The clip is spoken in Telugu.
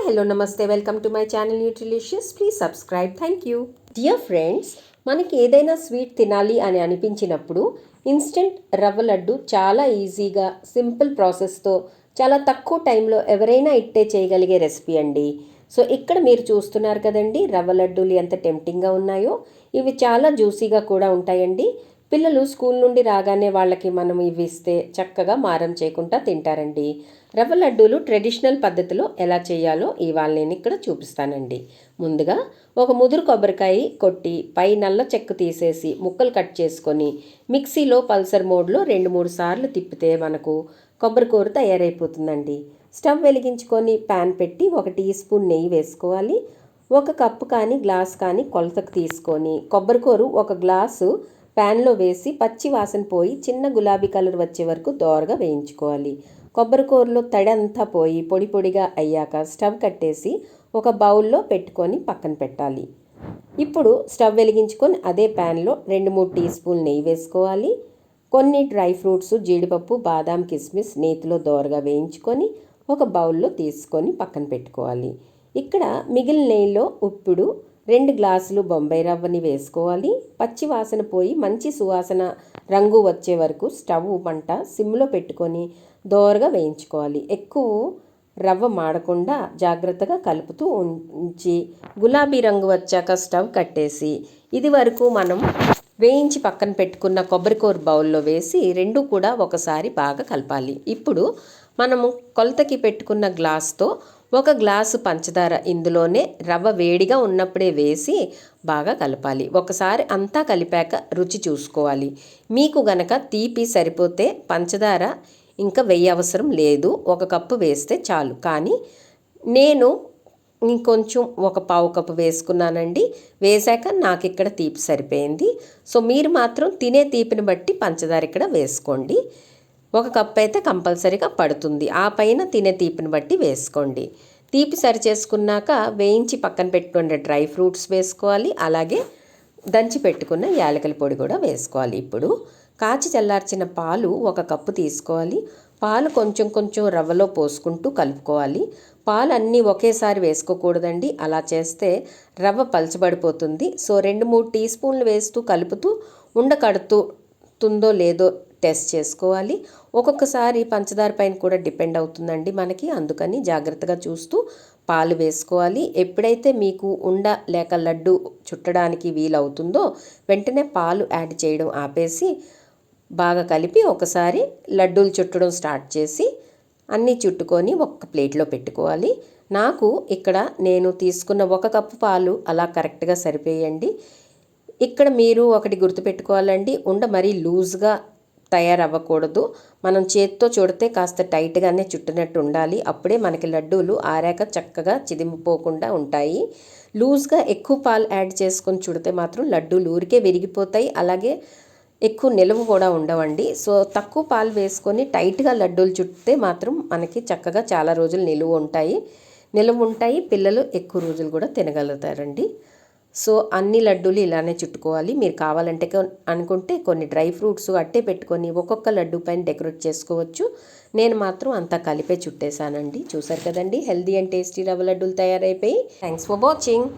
హలో నమస్తే, welcome to my channel Nutrilicious. Please subscribe. Thank you. Dear friends, మనకి ఏదైనా స్వీట్ తినాలి అని అనిపించినప్పుడు ఇన్స్టెంట్ రవ్వ లడ్డు చాలా ఈజీగా సింపుల్ ప్రాసెస్తో చాలా తక్కువ టైంలో ఎవరైనా ఇట్టే చేయగలిగే రెసిపీ అండి. సో ఇక్కడ మీరు చూస్తున్నారు కదండి, రవ్వ లడ్డూలు ఎంత టెంప్టింగ్గా ఉన్నాయో. ఇవి చాలా జ్యూసీగా కూడా ఉంటాయండి. పిల్లలు స్కూల్ నుండి రాగానే వాళ్ళకి మనం ఇవి ఇస్తే చక్కగా మారం చేయకుండా తింటారండి. రవ్వ లడ్డూలు ట్రెడిషనల్ పద్ధతిలో ఎలా చేయాలో ఇవాళ నేను ఇక్కడ చూపిస్తానండి. ముందుగా ఒక ముదురు కొబ్బరికాయ కొట్టి పై నల్ల చెక్కు తీసేసి ముక్కలు కట్ చేసుకొని మిక్సీలో పల్సర్ మోడ్లో 2-3 సార్లు తిప్పితే మనకు కొబ్బరికూర తయారైపోతుందండి. స్టవ్ వెలిగించుకొని ప్యాన్ పెట్టి 1 టీ స్పూన్ నెయ్యి వేసుకోవాలి. 1 కప్పు కానీ గ్లాస్ కానీ కొలతకు తీసుకొని కొబ్బరికూర 1 గ్లాసు ప్యాన్లో వేసి పచ్చి వాసన పోయి చిన్న గులాబీ కలర్ వచ్చే వరకు దోరగా వేయించుకోవాలి. కొబ్బరికూరలో తడి అంతా పోయి పొడి పొడిగా అయ్యాక స్టవ్ కట్టేసి ఒక బౌల్లో పెట్టుకొని పక్కన పెట్టాలి. ఇప్పుడు స్టవ్ వెలిగించుకొని అదే ప్యాన్లో 2-3 టీ స్పూన్ నెయ్యి వేసుకోవాలి. కొన్ని డ్రై ఫ్రూట్స్, జీడిపప్పు, బాదాం, కిస్మిస్ నేతిలో దోరగా వేయించుకొని ఒక బౌల్లో తీసుకొని పక్కన పెట్టుకోవాలి. ఇక్కడ మిగిలిన నెయ్యిలో ఇప్పుడు 2 గ్లాసులు బొంబాయి రవ్వని వేసుకోవాలి. పచ్చి వాసన పోయి మంచి సువాసన రంగు వచ్చే వరకు స్టవ్ మంట సిమ్లో పెట్టుకొని దోరగా వేయించుకోవాలి. ఎక్కువ రవ్వ మాడకుండా జాగ్రత్తగా కలుపుతూ ఉంచి గులాబీ రంగు వచ్చాక స్టవ్ కట్టేసి ఇది వరకు మనం వేయించి పక్కన పెట్టుకున్న కొబ్బరికూర బౌల్లో వేసి 2 కూడా ఒకసారి బాగా కలపాలి. ఇప్పుడు మనము కొలతకి పెట్టుకున్న గ్లాస్తో 1 గ్లాసు పంచదార ఇందులోనే రవ్వ వేడిగా ఉన్నప్పుడే వేసి బాగా కలపాలి. ఒకసారి అంతా కలిపాక రుచి చూసుకోవాలి. మీకు గనక తీపి సరిపోతే పంచదార ఇంకా వేయవసరం లేదు, 1 కప్పు వేస్తే చాలు. కానీ నేను ఇంకొంచెం 1 పావు కప్పు వేసుకున్నానండి. వేశాక నాకు ఇక్కడ తీపి సరిపోయింది. సో మీరు మాత్రం తినే తీపిని బట్టి పంచదార ఇక్కడ వేసుకోండి. 1 కప్పు అయితే కంపల్సరీగా పడుతుంది. ఆ పైన తినే తీపిని బట్టి వేసుకోండి. తీపి సరి చేసుకున్నాక వేయించి పక్కన పెట్టుకున్న డ్రై ఫ్రూట్స్ వేసుకోవాలి. అలాగే దంచి పెట్టుకున్న యాలకుల పొడి కూడా వేసుకోవాలి. ఇప్పుడు కాచి చల్లార్చిన పాలు 1 కప్పు తీసుకోవాలి. పాలు కొంచెం కొంచెం రవ్వలో పోసుకుంటూ కలుపుకోవాలి. పాలు అన్నీ ఒకేసారి వేసుకోకూడదండి, అలా చేస్తే రవ్వ పలచబడిపోతుంది. సో 2-3 టీ స్పూన్లు వేస్తూ కలుపుతూ ఉండకడుతుందో లేదో టెస్ట్ చేసుకోవాలి. ఒక్కొక్కసారి పంచదార పైన కూడా డిపెండ్ అవుతుందండి మనకి, అందుకని జాగ్రత్తగా చూస్తూ పాలు వేసుకోవాలి. ఎప్పుడైతే మీకు ఉండ లేక లడ్డు చుట్టడానికి వీలవుతుందో వెంటనే పాలు యాడ్ చేయడం ఆపేసి బాగా కలిపి ఒకసారి లడ్డూలు చుట్టడం స్టార్ట్ చేసి అన్నీ చుట్టుకొని ఒక ప్లేట్లో పెట్టుకోవాలి. నాకు ఇక్కడ నేను తీసుకున్న 1 కప్పు పాలు అలా కరెక్ట్గా సరిపోయండి. ఇక్కడ మీరు ఒకటి గుర్తుపెట్టుకోవాలండి, ఉండ మరీ లూజ్గా తయారవ్వకూడదు. మనం చేత్తో చుడితే కాస్త టైట్గానే చుట్టినట్టు ఉండాలి. అప్పుడే మనకి లడ్డూలు ఆరాక చక్కగా చిదిమిపోకుండా ఉంటాయి. లూజ్గా ఎక్కువ పాలు యాడ్ చేసుకొని చుడితే మాత్రం లడ్డూలు ఊరికే విరిగిపోతాయి, అలాగే ఎక్కువ నిలువ కూడా ఉండవండి. సో తక్కువ పాలు వేసుకొని టైట్గా లడ్డూలు చుట్టితే మాత్రం మనకి చక్కగా చాలా రోజులు నిలువ ఉంటాయి. పిల్లలు ఎక్కువ రోజులు కూడా తినగలుగుతారండి. సో అన్ని లడ్డూలు ఇలానే చుట్టుకోవాలి. మీరు కావాలంటే అనుకుంటే కొన్ని డ్రై ఫ్రూట్స్ అట్టే పెట్టుకొని ఒక్కొక్క లడ్డు పైన డెకరేట్ చేసుకోవచ్చు. నేను మాత్రం అంతా కలిపే చుట్టేసానండి. చూసారు కదండి, హెల్దీ అండ్ టేస్టీ రవ్వ లడ్డూలు తయారైపోయి. Thanks for watching.